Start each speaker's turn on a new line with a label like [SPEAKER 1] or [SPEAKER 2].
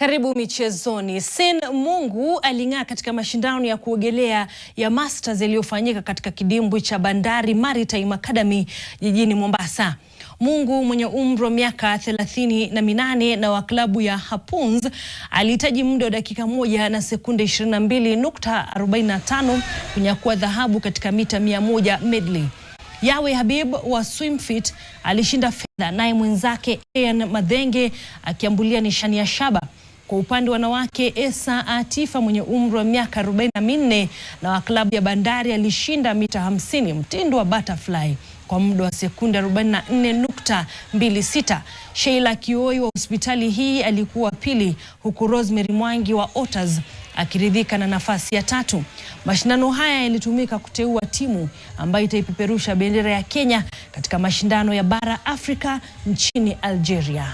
[SPEAKER 1] Karibu michezoni. Sin Mungu aling'aa katika mashindano ya kuogelea ya Masters yaliyofanyika katika kidimbwi cha Bandari Maritime Academy jijini Mombasa. Mungu mwenye umri wa miaka 38 na wa klabu ya Harpoons alihitaji muda wa dakika 1 na sekunde 22.45 kunyakua dhahabu katika mita 100 medley. Yawe Habib wa Swimfit alishinda fedha, naye mwenzake Ian Madhenge akiambulia nishani ya shaba. Kwa upande wa wanawake, Esa Atifa mwenye umri wa miaka 44 na wa klabu ya Bandari alishinda mita 50 mtindo wa butterfly kwa muda wa sekunde 44.26. Sheila Kioi wa hospitali hii alikuwa pili, huku Rosemary Mwangi wa Otters akiridhika na nafasi ya 3. Mashindano haya yalitumika kuteua timu ambayo itaipeperusha bendera ya Kenya katika mashindano ya bara Afrika nchini Algeria.